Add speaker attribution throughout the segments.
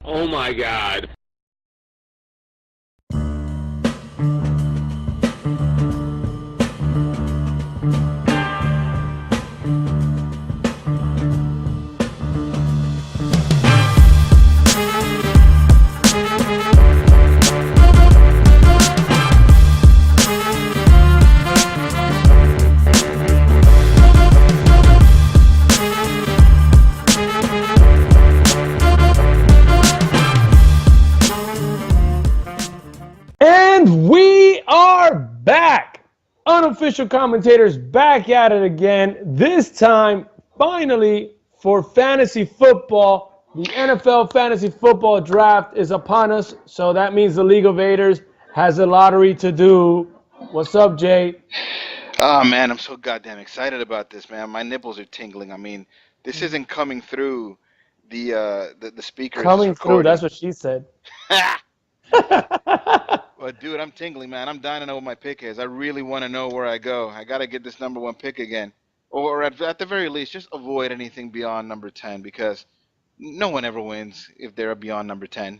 Speaker 1: Oh my God.
Speaker 2: And we are back. Unofficial commentators back at it again. This time, finally, for fantasy football. The NFL fantasy football draft is upon us. So that means the League of Haters has a lottery to do. What's up, Jay?
Speaker 3: Oh man, I'm so goddamn excited about this, man. My nipples are tingling. I mean, this isn't coming through the speakers. It's
Speaker 2: Coming through.
Speaker 3: recording.
Speaker 2: That's what she said.
Speaker 3: But dude, I'm tingling, man. I'm dying to know what my pick is. I really want to know where I go. I gotta get this number one pick again, or at the very least, just avoid anything beyond number 10 because no one ever wins if they're beyond number 10.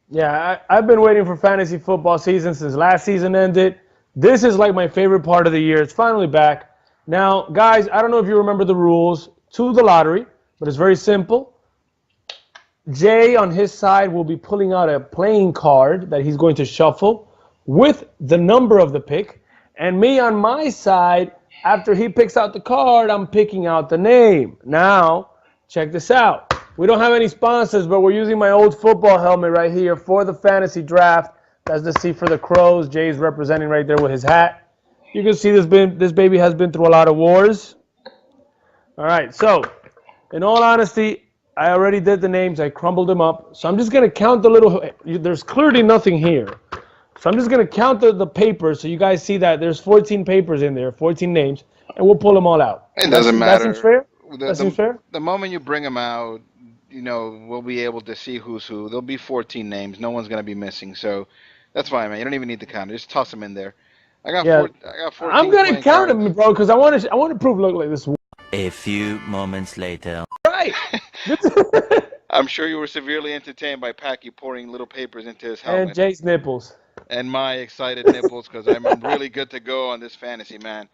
Speaker 2: Yeah, I've been waiting for fantasy football season since last season ended. This is like my favorite part of the year. It's finally back. Now, guys, I don't know if you remember the rules to the lottery, but it's very simple. Jay on his side will be pulling out a playing card that he's going to shuffle with the number of the pick. And me on my side, after he picks out the card, I'm picking out the name. Now, check this out. We don't have any sponsors, but we're using my old football helmet right here for the fantasy draft. That's the C for the Crows. Jay's representing right there with his hat. You can see this baby has been through a lot of wars. All right, so in all honesty, I already did the names. I crumbled them up. So I'm just going to count the little, there's clearly nothing here. So I'm just going to count the papers so you guys see that there's 14 papers in there, 14 names, and we'll pull them all out.
Speaker 3: It doesn't matter.
Speaker 2: That seems fair?
Speaker 3: The,
Speaker 2: Seems fair?
Speaker 3: the moment you bring them out, we'll be able to see who's who. There'll be 14 names. No one's gonna be missing. So that's fine, man. You don't even need to count it. Just toss them in there. I got 14.
Speaker 2: I'm going to count
Speaker 3: cards.
Speaker 2: them, bro, because I want to prove, look like this.
Speaker 4: A few moments later.
Speaker 2: Right.
Speaker 3: I'm sure you were severely entertained by Paki pouring little papers into his helmet.
Speaker 2: And Jay's nipples.
Speaker 3: And my excited nipples because I'm really good to go on this fantasy, man.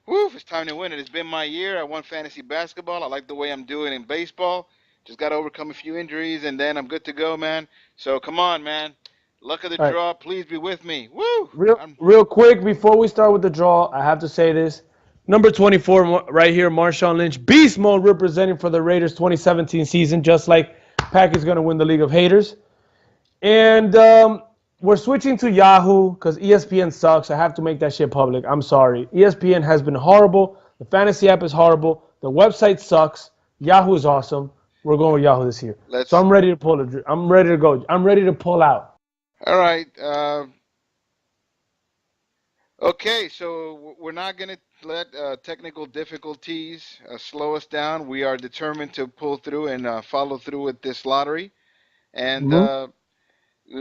Speaker 3: Woo, it's time to win it. It's been my year. I won fantasy basketball. I like the way I'm doing in baseball. Just got to overcome a few injuries, and then I'm good to go, man. So come on, man. Luck of the draw. Please be with me. Woo!
Speaker 2: Real quick, before we start with the draw, I have to say this. Number 24 right here, Marshawn Lynch. Beast mode representing for the Raiders 2017 season, just like Pack is going to win the League of Haters. And we're switching to Yahoo because ESPN sucks. I have to make that shit public. I'm sorry. ESPN has been horrible. The fantasy app is horrible. The website sucks. Yahoo is awesome. We're going with Yahoo this year. So I'm ready to pull it. I'm ready to go. I'm ready to pull out.
Speaker 3: All right. Okay, so we're not going to let technical difficulties slow us down. We are determined to pull through and follow through with this lottery. And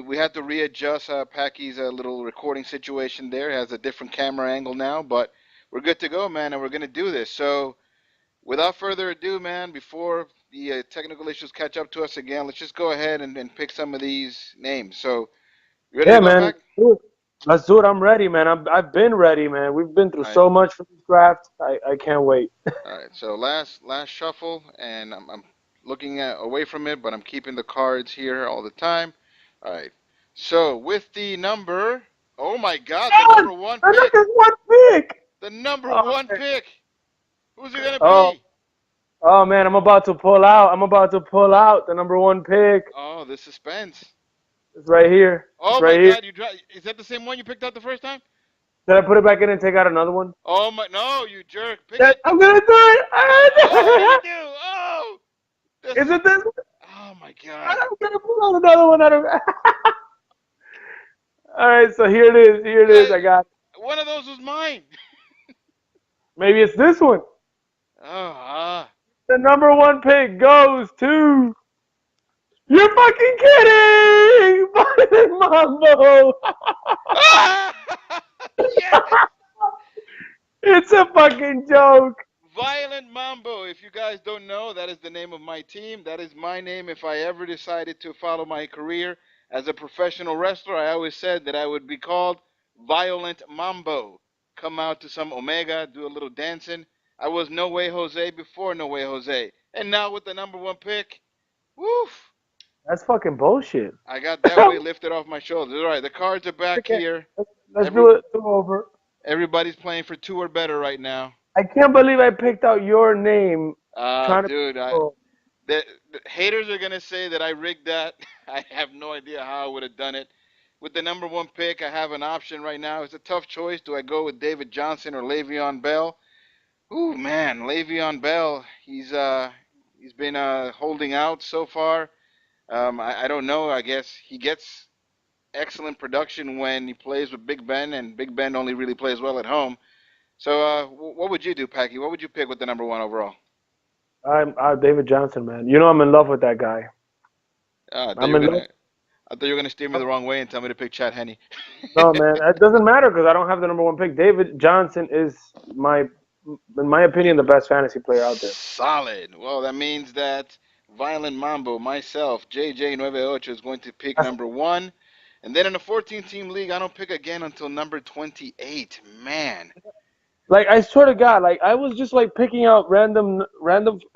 Speaker 3: we had to readjust Paki's little recording situation there. It has a different camera angle now, but we're good to go, man, and we're going to do this. So without further ado, man, before the technical issues catch up to us again, let's just go ahead and pick some of these names. So you ready to go,
Speaker 2: man.
Speaker 3: Pac?
Speaker 2: Let's do it. I'm ready, man. I've been ready, man. We've been through so much for this draft. I can't wait.
Speaker 3: All right, so last shuffle, and I'm looking away from it, but I'm keeping the cards here all the time. All right, so with the number, oh my God, the number one pick.
Speaker 2: One pick.
Speaker 3: The number one pick. Who's it gonna be?
Speaker 2: Oh man, I'm about to pull out. The number one pick.
Speaker 3: Oh, the suspense.
Speaker 2: It's right here.
Speaker 3: Oh
Speaker 2: my
Speaker 3: God, is that the same one you picked out the first time?
Speaker 2: Did I put it back in and take out another one?
Speaker 3: Oh my, no, you jerk. Pick it.
Speaker 2: I'm gonna do it.
Speaker 3: Oh, you do. Oh.
Speaker 2: Is it this one?
Speaker 3: Oh my God.
Speaker 2: I'm gonna pull out another one. All right, so here it is. I got it.
Speaker 3: One of those was mine.
Speaker 2: Maybe it's this one.
Speaker 3: Oh,
Speaker 2: The number one pick goes to. You're fucking kidding! Fucking Mambo!
Speaker 3: yes!
Speaker 2: It's a fucking joke.
Speaker 3: Violent Mambo. If you guys don't know, that is the name of my team. That is my name. If I ever decided to follow my career as a professional wrestler, I always said that I would be called Violent Mambo. Come out to some Omega, do a little dancing. I was No Way Jose before No Way Jose. And now with the number one pick, woof,
Speaker 2: That's fucking bullshit.
Speaker 3: I got that weight lifted off my shoulders. All right, the cards are back
Speaker 2: Okay,
Speaker 3: here.
Speaker 2: let's do it over.
Speaker 3: Everybody's playing for two or better right now.
Speaker 2: I can't believe I picked out your name. Trying to.
Speaker 3: Dude, the haters are gonna say that I rigged that. I have no idea how I would have done it. With the number one pick, I have an option right now. It's a tough choice. Do I go with David Johnson or Le'Veon Bell? Ooh man, Le'Veon Bell. He's been holding out so far. I don't know. I guess he gets excellent production when he plays with Big Ben, and Big Ben only really plays well at home. So, what would you do, Paki? What would you pick with the number one overall?
Speaker 2: I'm David Johnson, man. You know I'm in love with that guy. I'm in love.
Speaker 3: I thought you were gonna steer me the wrong way and tell me to pick Chad Henne.
Speaker 2: No, man, it doesn't matter because I don't have the number one pick. David Johnson is in my opinion, the best fantasy player out there.
Speaker 3: Solid. Well, that means that Violent Mambo, myself, JJ98 is going to pick number one. And then in a 14-team league, I don't pick again until number 28. Man.
Speaker 2: Like, I swear to God, like, I was just, like, picking out random.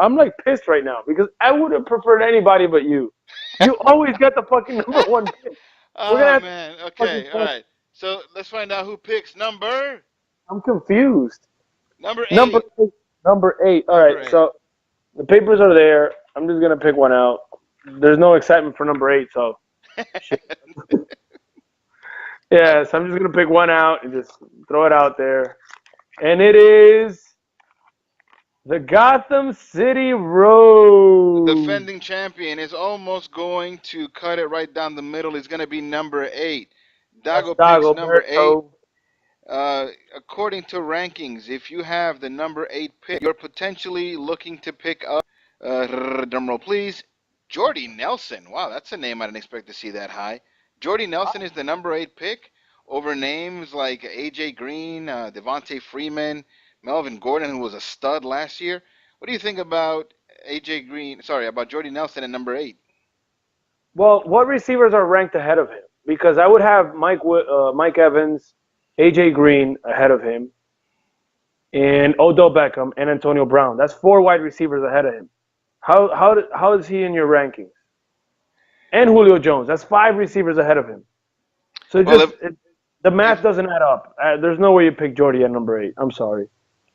Speaker 2: I'm, like, pissed right now because I would have preferred anybody but you. You always get the fucking number one pick.
Speaker 3: Oh, man. Okay, all right. So let's find out who picks number.
Speaker 2: I'm confused.
Speaker 3: Number 8.
Speaker 2: Number 8. All right, so the papers are there. I'm just going to pick one out. There's no excitement for number 8, so. Yeah, so I'm just going to pick one out and just throw it out there. And it is the Gotham City Road.
Speaker 3: The defending champion is almost going to cut it right down the middle. It's going to be number 8. Dago picks number 8. According to rankings, if you have the number 8 pick, you're potentially looking to pick up, drumroll please, Jordy Nelson. Wow, that's a name I didn't expect to see that high. Jordy Nelson is the number 8 pick over names like AJ Green, Devontae Freeman, Melvin Gordon, who was a stud last year. What do you think about about Jordy Nelson at number 8?
Speaker 2: Well, what receivers are ranked ahead of him? Because I would have Mike Evans, AJ Green ahead of him, and Odell Beckham and Antonio Brown. That's 4 wide receivers ahead of him. How is he in your rankings? And Julio Jones. That's 5 receivers ahead of him. So the math doesn't add up. There's no way you pick Jordy at number 8. I'm sorry.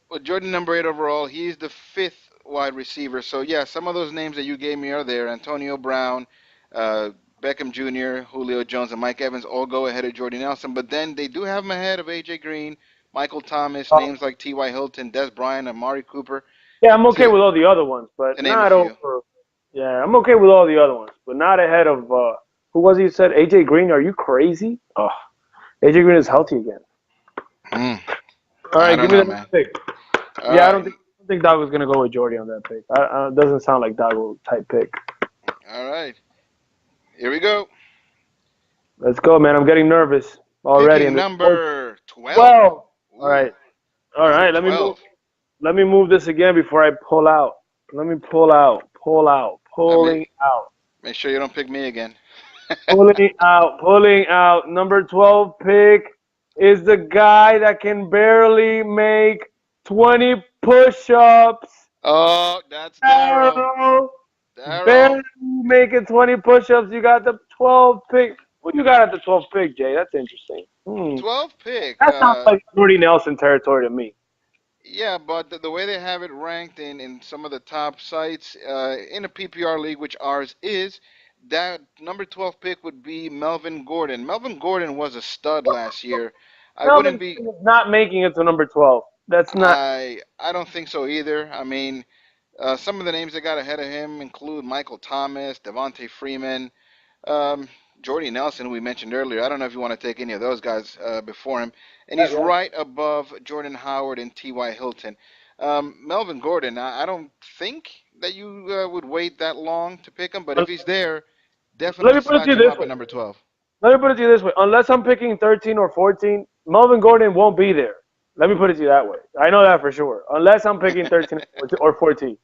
Speaker 3: Well, Jordan number 8 overall. He's the 5th wide receiver. So, yeah, some of those names that you gave me are there. Antonio Brown, Beckham Jr., Julio Jones, and Mike Evans all go ahead of Jordy Nelson. But then they do have him ahead of A.J. Green, Michael Thomas, names like T.Y. Hilton, Des Bryant, Amari Cooper.
Speaker 2: Yeah, I'm okay with all the other ones, but not over. Yeah, I'm okay with all the other ones, but not ahead of who was he? You said AJ Green. Are you crazy? Oh, AJ Green is healthy again. All right, give me the next pick. I don't think Dago's gonna go with Jordy on that pick. It doesn't sound like Dago type pick.
Speaker 3: All right, here we go.
Speaker 2: Let's go, man. I'm getting nervous already.
Speaker 3: Picking number 12.
Speaker 2: 12. All right. Let me move this again before I pull out. Let me pull out. Pulling out.
Speaker 3: Make sure you don't pick me again.
Speaker 2: Pulling out. Number 12 pick is the guy that can barely make 20 push-ups.
Speaker 3: Oh, that's Darryl.
Speaker 2: Barely making 20 push-ups. You got the 12 pick. What you got at the 12th pick, Jay? That's interesting.
Speaker 3: 12 pick.
Speaker 2: That sounds like Jordy Nelson territory to me.
Speaker 3: Yeah, but the way they have it ranked in some of the top sites in a PPR league, which ours is, that number 12 pick would be Melvin Gordon. Melvin Gordon was a stud last year.
Speaker 2: Melvin is not making it to number 12. That's not.
Speaker 3: I don't think so either. I mean, some of the names that got ahead of him include Michael Thomas, Devontae Freeman, Jordy Nelson, who we mentioned earlier. I don't know if you want to take any of those guys before him. And he's right above Jordan Howard and T.Y. Hilton. Melvin Gordon, I don't think that you would wait that long to pick him, but if he's there, definitely slide him up at number 12.
Speaker 2: Let me put it to you this way. Unless I'm picking 13 or 14, Melvin Gordon won't be there. Let me put it to you that way. I know that for sure. Unless I'm picking 13 or 14.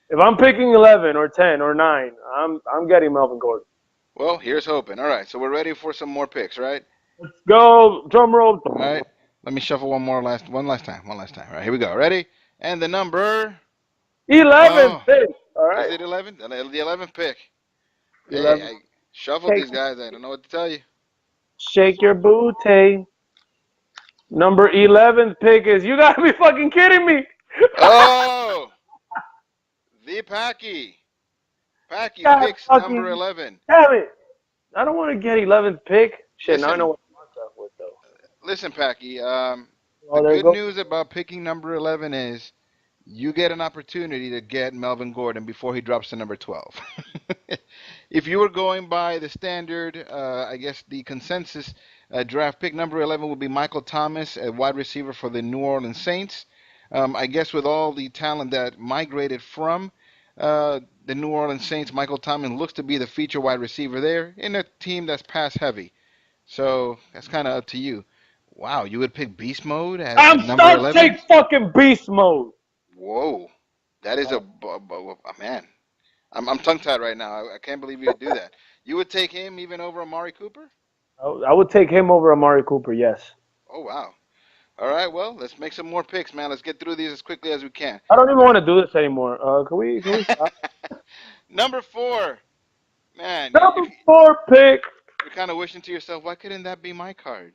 Speaker 2: If I'm picking 11 or 10 or 9, I'm getting Melvin Gordon.
Speaker 3: Well, here's hoping. All right, so we're ready for some more picks, right?
Speaker 2: Let's go. Drum roll.
Speaker 3: All right. Let me shuffle one last time. All right, here we go. Ready? And the number.
Speaker 2: 11
Speaker 3: Oh,
Speaker 2: pick. All
Speaker 3: is
Speaker 2: right.
Speaker 3: it 11? The 11th pick. Hey,
Speaker 2: 11.
Speaker 3: I shuffled
Speaker 2: Shake,
Speaker 3: these guys. I don't know what to tell you.
Speaker 2: shake your booty. Number 11th pick is. You gotta be fucking kidding me.
Speaker 3: Oh, the Paki. Paki
Speaker 2: God
Speaker 3: picks number
Speaker 2: fucking
Speaker 3: 11.
Speaker 2: damn it. I don't want to get 11th pick. Shit, now I know
Speaker 3: Listen,
Speaker 2: what to match up with though.
Speaker 3: listen, Paki. The
Speaker 2: Oh, there you
Speaker 3: good
Speaker 2: go.
Speaker 3: news about picking number 11 is you get an opportunity to get Melvin Gordon before he drops to number 12. If you were going by the standard, I guess the consensus draft pick, number 11 would be Michael Thomas, a wide receiver for the New Orleans Saints. I guess with all the talent that migrated from the New Orleans Saints, Michael Thomas looks to be the feature wide receiver there in a team that's pass heavy. So that's kind of up to you. Wow, you would pick beast mode at
Speaker 2: I'm
Speaker 3: number
Speaker 2: stuck.
Speaker 3: 11?
Speaker 2: Take fucking beast mode.
Speaker 3: Whoa, that is man. I'm tongue tied right now. I can't believe you would do that. You would take him even over Amari Cooper?
Speaker 2: I would take him over Amari Cooper. Yes.
Speaker 3: Oh wow. All right, well, let's make some more picks, man. Let's get through these as quickly as we can.
Speaker 2: I don't even want to do this anymore. Can we stop?
Speaker 3: Number 4, man. If
Speaker 2: Number 4 pick.
Speaker 3: you're kind of wishing to yourself, why couldn't that be my card?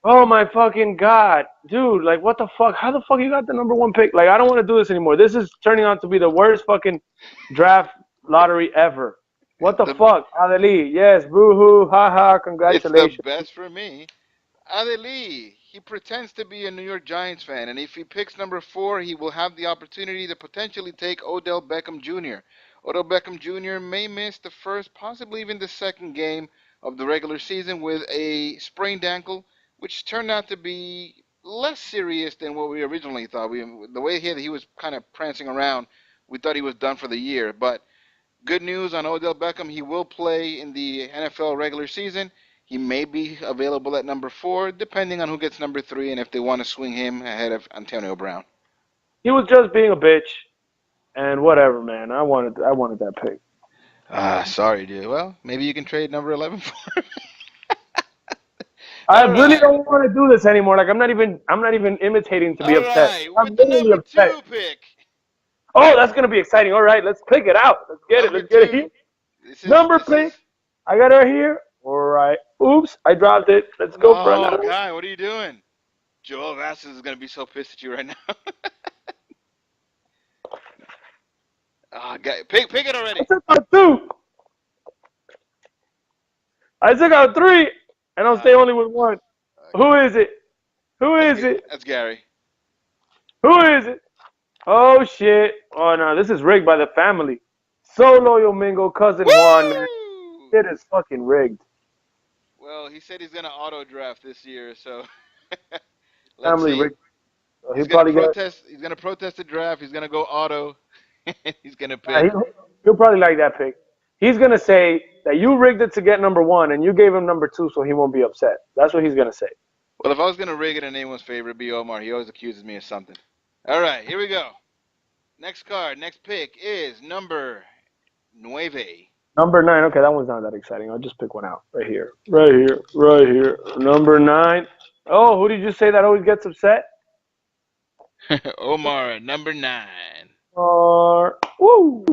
Speaker 2: Oh my fucking god, dude! Like, what the fuck? How the fuck you got the number 1 pick? Like, I don't want to do this anymore. This is turning out to be the worst fucking draft lottery ever. What the
Speaker 3: The,
Speaker 2: fuck, Ali? Yes, boo-hoo, haha,
Speaker 3: it's the
Speaker 2: congratulations.
Speaker 3: best for me. Ali, he pretends to be a New York Giants fan, and if he picks number 4, he will have the opportunity to potentially take Odell Beckham Jr. Odell Beckham Jr. may miss the first, possibly even the second game of the regular season with a sprained ankle, which turned out to be less serious than what we originally thought. The way he was kind of prancing around, we thought he was done for the year. But good news on Odell Beckham, he will play in the NFL regular season. He may be available at number 4, depending on who gets number 3 and if they want to swing him ahead of Antonio Brown.
Speaker 2: He was just being a bitch, and whatever, man. I wanted that pick.
Speaker 3: Sorry, dude. Well, maybe you can trade number 11 for him.
Speaker 2: I
Speaker 3: All
Speaker 2: really
Speaker 3: right.
Speaker 2: don't want to do this anymore. Like, I'm not even imitating to be
Speaker 3: All
Speaker 2: upset.
Speaker 3: right.
Speaker 2: I'm
Speaker 3: With the
Speaker 2: literally
Speaker 3: number
Speaker 2: upset.
Speaker 3: 2 pick.
Speaker 2: Oh, that's gonna be exciting. All right, let's pick it out. Let's get it.
Speaker 3: Number
Speaker 2: Let's get it
Speaker 3: 2.
Speaker 2: here. Number
Speaker 3: This is
Speaker 2: pick. I got her here. All right. Oops, I dropped it. Let's go for
Speaker 3: No,
Speaker 2: another one.
Speaker 3: guy, what are you doing? Joel Vasquez is going to be so pissed at you right now. Guy, pick it
Speaker 2: I
Speaker 3: already.
Speaker 2: took out 2. I took out 3, and I'll stay
Speaker 3: Uh,
Speaker 2: only with 1. Who is it? Who is it?
Speaker 3: that's Gary.
Speaker 2: Who is it? Oh shit! Oh no, this is rigged by the family. Solo Yomingo, cousin Juan, man.
Speaker 3: Woo!
Speaker 2: Shit is fucking rigged.
Speaker 3: Well, he said he's going to auto draft this year, so let's
Speaker 2: Family
Speaker 3: see.
Speaker 2: rigged. So
Speaker 3: He's
Speaker 2: he'll
Speaker 3: going to
Speaker 2: probably get.
Speaker 3: protest. He's going to protest the draft. He's going to go auto. He's going to
Speaker 2: Uh,
Speaker 3: pick.
Speaker 2: he'll probably like that pick. He's gonna say that you rigged it to get number 1 and you gave him number 2, so he won't be upset. That's what he's gonna say.
Speaker 3: Well, if I was going to rig it in anyone's favor, it'd be Omar. He always accuses me of something. All right, here we go. Next card, next pick is number 9.
Speaker 2: Number 9. Okay, that one's not that exciting. I'll just pick one out right here, right here, right here. Number 9. Oh, who did you say that always gets upset?
Speaker 3: Omar, number 9.
Speaker 2: Woo.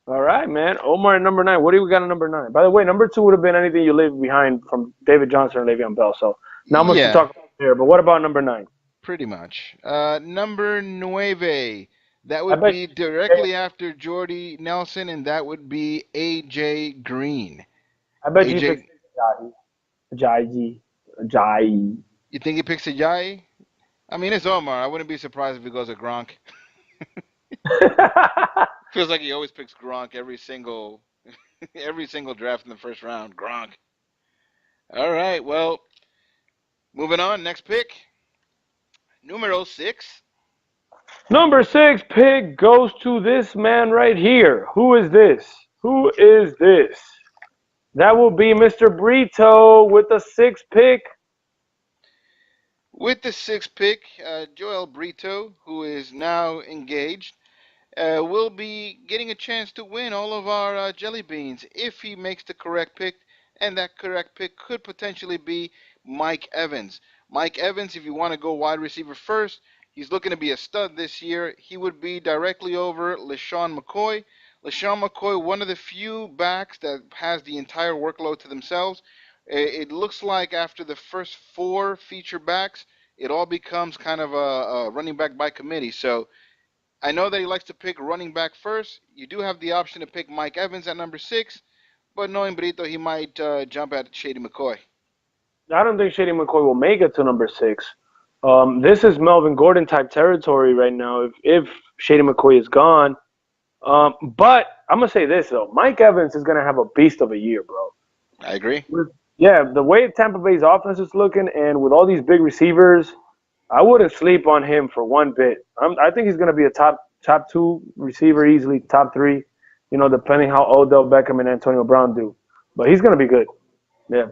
Speaker 2: All right, man. Omar at number 9. What do we got at number 9? By the way, number 2 would have been anything you leave behind from David Johnson or Le'Veon Bell. So not much to talk about there. But what about number 9?
Speaker 3: Pretty much. Number 9. That
Speaker 2: I
Speaker 3: would
Speaker 2: bet
Speaker 3: be directly after Jordy Nelson, and that would be A.J. Green.
Speaker 2: I bet you
Speaker 3: AJ,
Speaker 2: picked Ajayi. Ajayi.
Speaker 3: you think he picks Ajayi? I mean, it's Omar. I wouldn't be surprised if he goes to Gronk. Feels like he always picks Gronk every single draft in the first round. Gronk. All right, well, moving on. Next pick. Numero 6.
Speaker 2: Number 6 pick goes to this man right here. Who is this? Who is this? That will be Mr. Brito with the 6th pick.
Speaker 3: With the sixth pick, Joel Brito, who is now engaged, will be getting a chance to win all of our jelly beans if he makes the correct pick, and that correct pick could potentially be Mike Evans. Mike Evans, if you want to go wide receiver first, he's looking to be a stud this year. He would be directly over LaShawn McCoy. LaShawn McCoy, one of the few backs that has the entire workload to themselves. It looks like after the first four feature backs, it all becomes kind of a running back by committee. So I know that he likes to pick running back first. You do have the option to pick Mike Evans at number 6, but knowing Brito, he might jump at Shady McCoy.
Speaker 2: I don't think Shady McCoy will make it to number 6. This is Melvin Gordon type territory right now. If Shady McCoy is gone, but I'm gonna say this though, Mike Evans is gonna have a beast of a year, bro.
Speaker 3: I agree.
Speaker 2: Yeah, the way Tampa Bay's offense is looking, and with all these big receivers, I wouldn't sleep on him for one bit. I think he's gonna be a top 2 receiver easily, top 3. You know, depending how Odell Beckham and Antonio Brown do, but he's gonna be good. Yeah.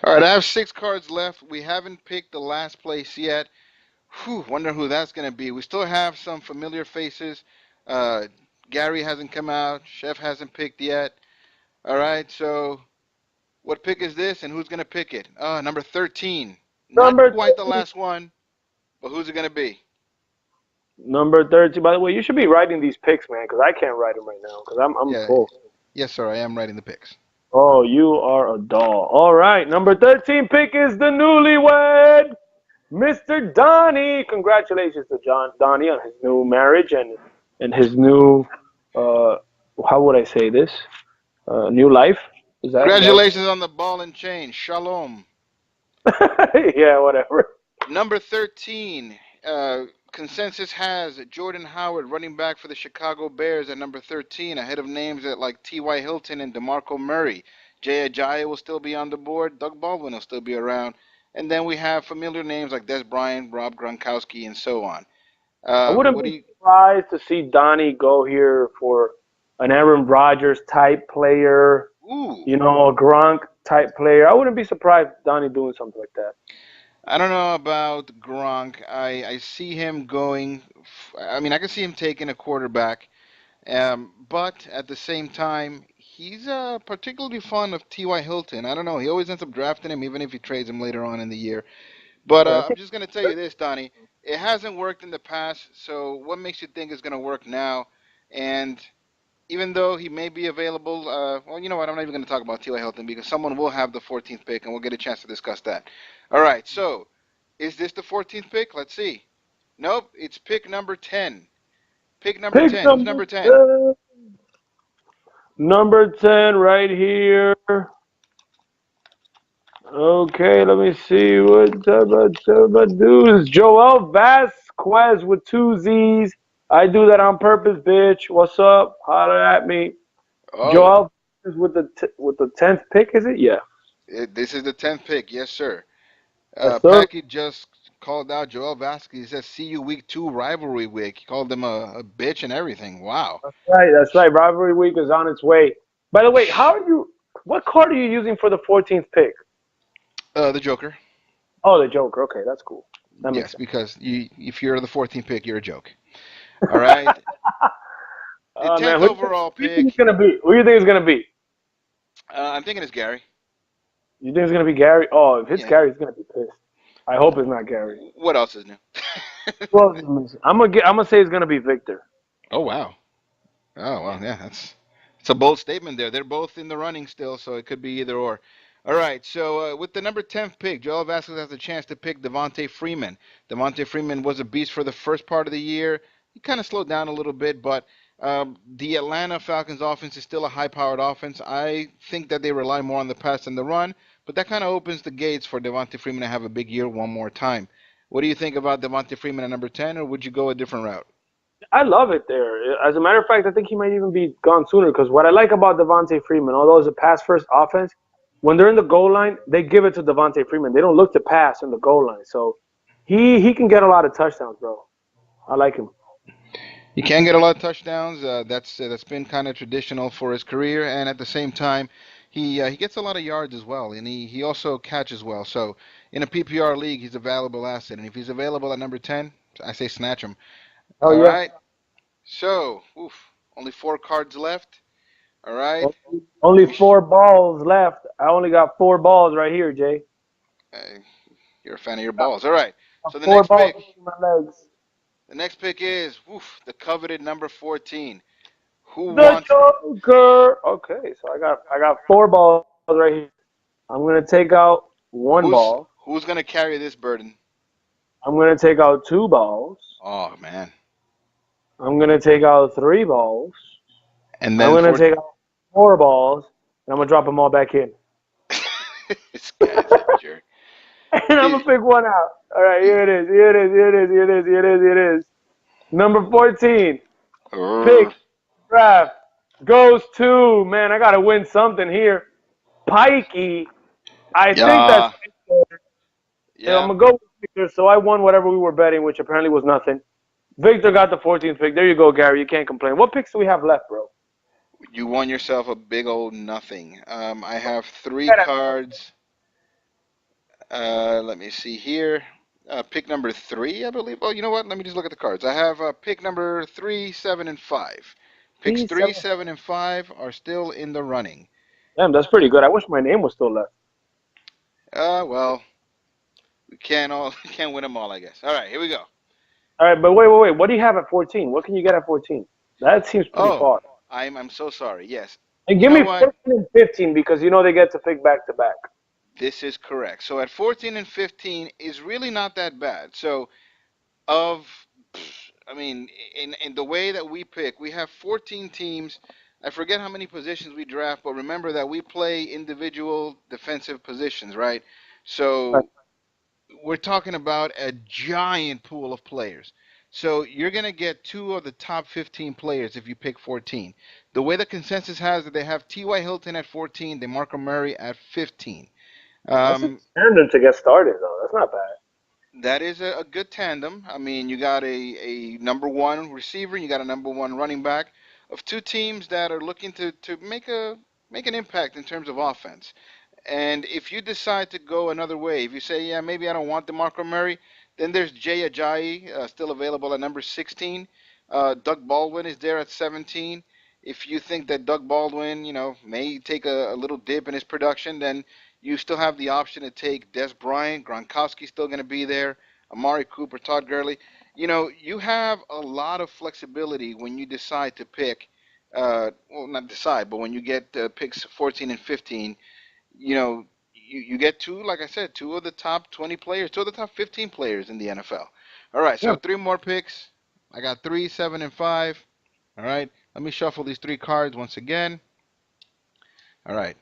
Speaker 3: All right, I have 6 cards left. We haven't picked the last place yet. Wonder who that's going to be. We still have some familiar faces. Gary hasn't come out. Chef hasn't picked yet. All right, so what pick is this, and who's going to pick it? Number 13. Not
Speaker 2: Number
Speaker 3: quite the
Speaker 2: 13.
Speaker 3: last one, but who's it going to be?
Speaker 2: Number 30. By the way, you should be writing these picks, man, because I can't write them right now because I'm
Speaker 3: Yeah.
Speaker 2: full.
Speaker 3: Yes, sir. I am writing the picks.
Speaker 2: Oh, you are a doll. All right, number 13 pick is the newlywed, Mr. Donnie. Congratulations to Donnie on his new marriage and his new, how would I say this? New life. Is that?
Speaker 3: Congratulations on the ball and chain. Shalom.
Speaker 2: Yeah, whatever.
Speaker 3: Number 13. Consensus has Jordan Howard, running back for the Chicago Bears, at number 13, ahead of names like T.Y. Hilton and DeMarco Murray. Jay Ajayi will still be on the board. Doug Baldwin will still be around. And then we have familiar names like Des Bryant, Rob Gronkowski, and so on.
Speaker 2: I wouldn't
Speaker 3: What do
Speaker 2: be
Speaker 3: you?
Speaker 2: surprised to see Donnie go here for an Aaron Rodgers type player,
Speaker 3: Ooh.
Speaker 2: you know, a Gronk type player. I wouldn't be surprised Donnie doing something like that.
Speaker 3: I don't know about Gronk. I see him going. I mean, I can see him taking a quarterback. But at the same time, he's particularly fond of T.Y. Hilton. I don't know. He always ends up drafting him, even if he trades him later on in the year. But
Speaker 2: Yeah, I
Speaker 3: I'm
Speaker 2: think
Speaker 3: just going to tell you this, Donnie. It hasn't worked in the past, so what makes you think it's going to work now? And even though he may be available, well, you know what? I'm not even going to talk about T.Y. Hilton because someone will have the 14th pick, and we'll get a chance to discuss that. All right, so is this the 14th pick? Let's see. Nope, it's pick number 10. Pick number
Speaker 2: pick
Speaker 3: 10. Who's
Speaker 2: number
Speaker 3: number 10?
Speaker 2: 10. Number 10 right here. Okay, let me see what do. Is Joel Vasquez with 2 Z's. I do that on purpose, bitch. What's up? Holler at me.
Speaker 3: Oh,
Speaker 2: Joel Vasquez with the 10th pick, is it? Yeah.
Speaker 3: this is the 10th pick. Yes, sir.
Speaker 2: Yes, sir.
Speaker 3: Paki just called out Joel Vasquez. He says, see you week 2 rivalry week. He called him a bitch and everything. Wow.
Speaker 2: That's right. That's right. Rivalry week is on its way. By the way, what card are you using for the 14th pick?
Speaker 3: The Joker.
Speaker 2: Oh, the Joker. Okay, that's cool. That makes
Speaker 3: Yes,
Speaker 2: sense.
Speaker 3: because if you're the 14th pick, you're a joke. All right. The
Speaker 2: Oh man,
Speaker 3: 10th overall
Speaker 2: who do you think it's
Speaker 3: pick,
Speaker 2: gonna be? Who do you think it's gonna be?
Speaker 3: I'm thinking it's Gary.
Speaker 2: You think it's gonna be Gary? Oh, if it's
Speaker 3: Yeah.
Speaker 2: Gary, he's gonna be pissed. I hope it's not Gary.
Speaker 3: What else is new?
Speaker 2: Well, I'm gonna say it's gonna be Victor.
Speaker 3: Oh, wow. Oh, well, yeah, it's a bold statement there. They're both in the running still, so it could be either or. All right, so with the number 10th pick, Joel Vasquez has a chance to pick Devontae Freeman. Devontae Freeman was a beast for the first part of the year. He kind of slowed down a little bit, but the Atlanta Falcons offense is still a high-powered offense. I think that they rely more on the pass than the run, but that kind of opens the gates for Devontae Freeman to have a big year one more time. What do you think about Devontae Freeman at number 10, or would you go a different route?
Speaker 2: I love it there. As a matter of fact, I think he might even be gone sooner because what I like about Devontae Freeman, although it's a pass first offense, when they're in the goal line, they give it to Devontae Freeman. They don't look to pass in the goal line. So he can get a lot of touchdowns, bro. I like him.
Speaker 3: He can get a lot of touchdowns. That's been kind of traditional for his career, and at the same time, He gets a lot of yards as well, and he also catches well. So in a PPR league, he's a valuable asset. And if he's available at number 10, I say snatch him.
Speaker 2: Oh
Speaker 3: All
Speaker 2: yeah.
Speaker 3: right. So, only 4 cards left. All right. Let
Speaker 2: Only
Speaker 3: me.
Speaker 2: 4 balls left. I only got 4 balls right here, Jay.
Speaker 3: Uh, you're a fan of your balls. All right. So
Speaker 2: Four balls between my legs.
Speaker 3: the next pick is the coveted number 14. Who
Speaker 2: The
Speaker 3: wants?
Speaker 2: Joker. Okay, so I got 4 balls right here. I'm gonna take out one
Speaker 3: Who's
Speaker 2: ball.
Speaker 3: who's gonna carry this burden?
Speaker 2: I'm gonna take out 2 balls.
Speaker 3: Oh man.
Speaker 2: I'm gonna take out 3 balls.
Speaker 3: And
Speaker 2: I'm
Speaker 3: then
Speaker 2: gonna
Speaker 3: for
Speaker 2: take out 4 balls, and I'm gonna drop them all back in.
Speaker 3: this guy's a jerk.
Speaker 2: And I'm
Speaker 3: He,
Speaker 2: gonna pick one out. All right,
Speaker 3: he,
Speaker 2: here it is. Here it is. Here it is. Here it is. Here it is. Here it is. Number 14. Pick draft goes to, man. I gotta win something here. Pikey. I think that's
Speaker 3: yeah,
Speaker 2: Victor. Yeah, I'm
Speaker 3: yeah.
Speaker 2: gonna go with Victor. So I won whatever we were betting, which apparently was nothing. Victor got the 14th pick. There you go, Gary. You can't complain. What picks do we have left, bro?
Speaker 3: You won yourself a big old nothing. I have three
Speaker 2: Yeah,
Speaker 3: cards. Let me see here. Pick number 3, I believe. Oh, you know what? Let me just look at the cards. I have pick number 3, 7, and 5. Picks
Speaker 2: Three,
Speaker 3: 3,
Speaker 2: seven.
Speaker 3: 7, and 5 are still in the running.
Speaker 2: Damn, that's pretty good. I wish my name was still left.
Speaker 3: Well, we can't all can't win them all, I guess. All right, here we go.
Speaker 2: All right, but wait. What do you have at 14? What can you get at 14? That seems pretty
Speaker 3: Oh,
Speaker 2: far.
Speaker 3: I'm so sorry. Yes,
Speaker 2: And
Speaker 3: you
Speaker 2: give
Speaker 3: know
Speaker 2: me
Speaker 3: what?
Speaker 2: 14 and 15 because you know they get to pick back to back.
Speaker 3: This is correct. So at 14 and 15 is really not that bad. So of I mean, in the way that we pick, we have 14 teams. I forget how many positions we draft, but remember that we play individual defensive positions, right?
Speaker 2: Right.
Speaker 3: So we're talking about a giant pool of players. So you're going to get 2 of the top 15 players if you pick 14. The way the consensus has it, they have T.Y. Hilton at 14, DeMarco Murray at 15.
Speaker 2: That's a
Speaker 3: Um,
Speaker 2: standard to get started, though. That's not bad.
Speaker 3: That is a good tandem. I mean, you got a number one receiver, you got a number one running back of two teams that are looking to make an impact in terms of offense. And if you decide to go another way, if you say, yeah, maybe I don't want DeMarco Murray, then there's Jay Ajayi still available at number 16. Doug Baldwin is there at 17. If you think that Doug Baldwin, may take a little dip in his production, then you still have the option to take Des Bryant. Gronkowski's still going to be there. Amari Cooper, Todd Gurley. You have a lot of flexibility when you decide to pick. Well, not decide, but when you get picks 14 and 15, you get like I said, 2 of the top 20 players, 2 of the top 15 players in the NFL. All right, so
Speaker 2: Yeah.
Speaker 3: 3 more picks. I got 3, 7, and 5. All right, let me shuffle these 3 cards once again. All right,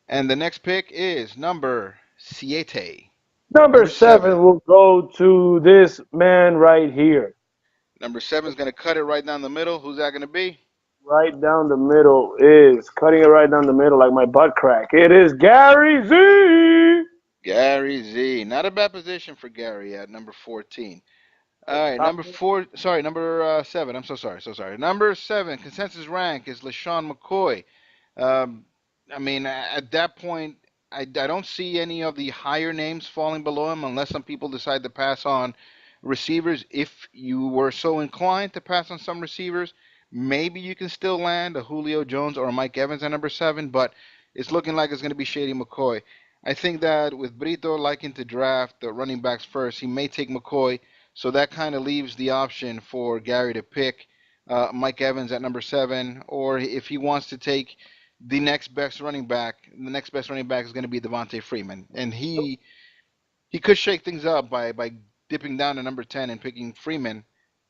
Speaker 3: and the next pick is number siete.
Speaker 2: Number
Speaker 3: Number 7.
Speaker 2: 7 will go to this man right here.
Speaker 3: Number 7 is going to cut it right down the middle. Who's that going to be?
Speaker 2: Right down the middle is cutting it right down the middle like my butt crack. It is Gary Z.
Speaker 3: Gary Z. Not a bad position for Gary at number 14. All right,
Speaker 2: Top
Speaker 3: number 4. Sorry, number 7. I'm so sorry, so sorry. Number 7 consensus rank is LaShawn McCoy. Um, I mean, at that point, I don't see any of the higher names falling below him unless some people decide to pass on receivers. If you were so inclined to pass on some receivers, maybe you can still land a Julio Jones or a Mike Evans at number 7, but it's looking like it's going to be Shady McCoy. I think that with Brito liking to draft the running backs first, he may take McCoy, so that kind of leaves the option for Gary to pick Mike Evans at number 7, or if he wants to take the next best running back is going to be Devontae Freeman, and he could shake things up by dipping down to number 10 and picking Freeman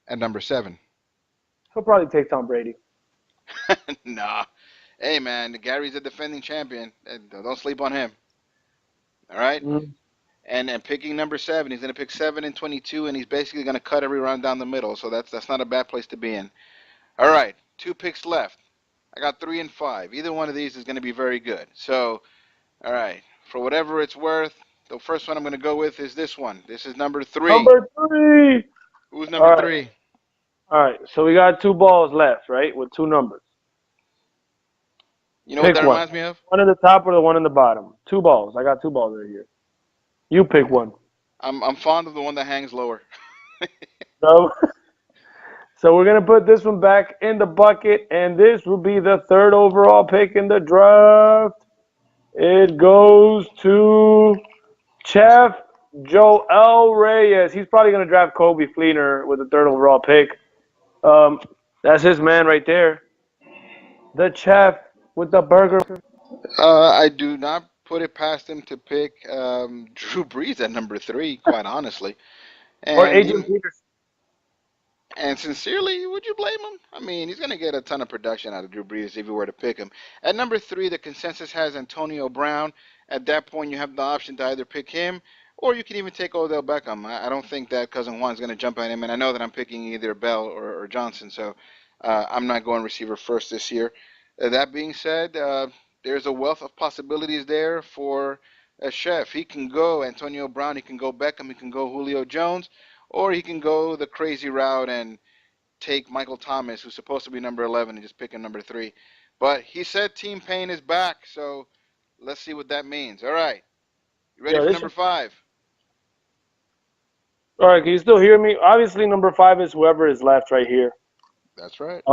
Speaker 3: at number 7.
Speaker 2: He'll probably take Tom Brady.
Speaker 3: Nah, hey man, Gary's a defending champion, and don't sleep on him. All right,
Speaker 2: Mm.
Speaker 3: and picking number 7, he's going to pick 7 and 22, and he's basically going to cut every round down the middle, so that's not a bad place to be in. All right, 2 picks left. I got 3 and 5. Either one of these is going to be very good. So, all right, for whatever it's worth, the first one I'm going to go with is this one. This is number 3.
Speaker 2: Number 3.
Speaker 3: Who's
Speaker 2: All
Speaker 3: number
Speaker 2: right.
Speaker 3: 3?
Speaker 2: All right. So we got 2 balls left, right, with 2 numbers.
Speaker 3: You know what
Speaker 2: Pick
Speaker 3: that
Speaker 2: one.
Speaker 3: reminds me of?
Speaker 2: One at the top or the one in the bottom. 2 balls. I got 2 balls right here. You pick one.
Speaker 3: I'm fond of the one that hangs lower.
Speaker 2: So, so we're gonna put this one back in the bucket, and this will be the 3rd overall pick in the draft. It goes to Chef Joel Reyes. He's probably gonna draft Kobe Fleener with the 3rd overall pick. That's his man right there. The chef with the burger.
Speaker 3: I do not put it past him to pick Drew Brees at number 3, quite honestly.
Speaker 2: Or
Speaker 3: And
Speaker 2: Adrian
Speaker 3: you,
Speaker 2: Peters.
Speaker 3: And sincerely, would you blame him? I mean, he's going to get a ton of production out of Drew Brees if you were to pick him. At number 3, the consensus has Antonio Brown. At that point, you have the option to either pick him or you can even take Odell Beckham. I don't think that Cousin Juan's going to jump at him, and I know that I'm picking either Bell or Johnson, so I'm not going receiver first this year. That being said, there's a wealth of possibilities there for a chef. He can go Antonio Brown, he can go Beckham, he can go Julio Jones, or he can go the crazy route and take Michael Thomas, who's supposed to be number 11, and just pick him number 3. But he said Team Payne is back, so let's see what that means. All right. You ready
Speaker 2: Yeah,
Speaker 3: for
Speaker 2: this
Speaker 3: number 5?
Speaker 2: All right, can you still hear me? Obviously, number 5 is whoever is left right here.
Speaker 3: That's right.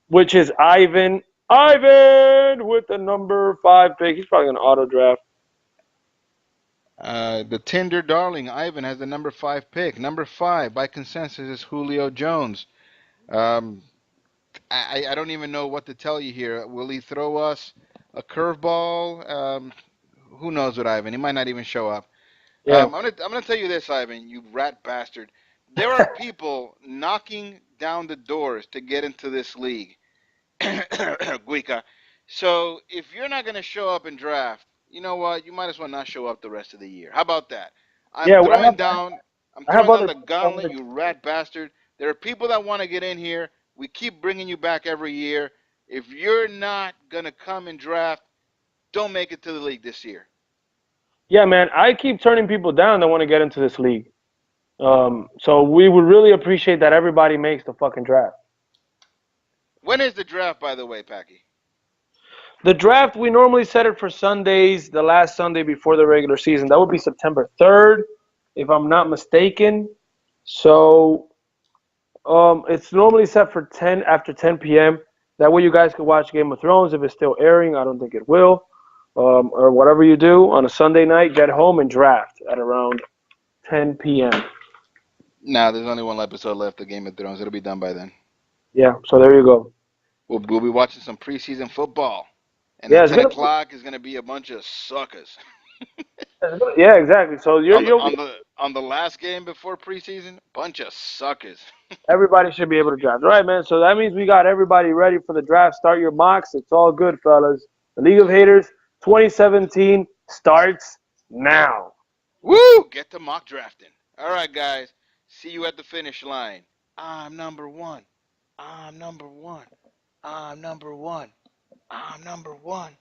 Speaker 2: Which is Ivan. Ivan with the number 5 pick. He's probably going to auto draft.
Speaker 3: The Tinder darling, Ivan, has the number 5 pick. Number 5, by consensus, is Julio Jones. Um, I don't even know what to tell you here. Will he throw us a curveball? Who knows with Ivan? He might not even show up.
Speaker 2: Yeah.
Speaker 3: I'm gonna tell you this, Ivan, you rat bastard. There are people knocking down the doors to get into this league. Guica. So if you're not gonna show up and draft, you know what? You might as well not show up the rest of the year. How about that? I'm
Speaker 2: Yeah,
Speaker 3: throwing down I'm
Speaker 2: I have
Speaker 3: throwing down
Speaker 2: other
Speaker 3: the
Speaker 2: picks I want
Speaker 3: gauntlet,
Speaker 2: to.
Speaker 3: you rat bastard. There are people that want to get in here. We keep bringing you back every year. If you're not gonna come and draft, don't make it to the league this year.
Speaker 2: Yeah, man, I keep turning people down that want to get into this league. So we would really appreciate that everybody makes the fucking draft.
Speaker 3: When is the draft, by the way, Paki?
Speaker 2: The draft, we normally set it for Sundays, the last Sunday before the regular season. That would be September 3rd, if I'm not mistaken. So it's normally set for 10 after 10 p.m. That way you guys can watch Game of Thrones if it's still airing. I don't think it will. Or whatever you do on a Sunday night, get home and draft at around 10 p.m.
Speaker 3: Nah, there's only one episode left of Game of Thrones. It'll be done by then.
Speaker 2: Yeah, so there you go.
Speaker 3: We'll be watching some preseason football. And
Speaker 2: Yeah,
Speaker 3: at
Speaker 2: it's
Speaker 3: 10
Speaker 2: gonna.
Speaker 3: o'clock is going to be a bunch of suckers.
Speaker 2: Yeah, exactly. So
Speaker 3: On the
Speaker 2: you'll
Speaker 3: on the on the last game before preseason, bunch of suckers.
Speaker 2: everybody should be able to draft. All right, man. So that means we got everybody ready for the draft. Start your mocks. It's all good, fellas. The League of Haters 2017 starts now.
Speaker 3: Woo! Get to mock drafting. All right, guys. See you at the finish line. I'm number 1. I'm number 1. I'm number 1. I'm number 1.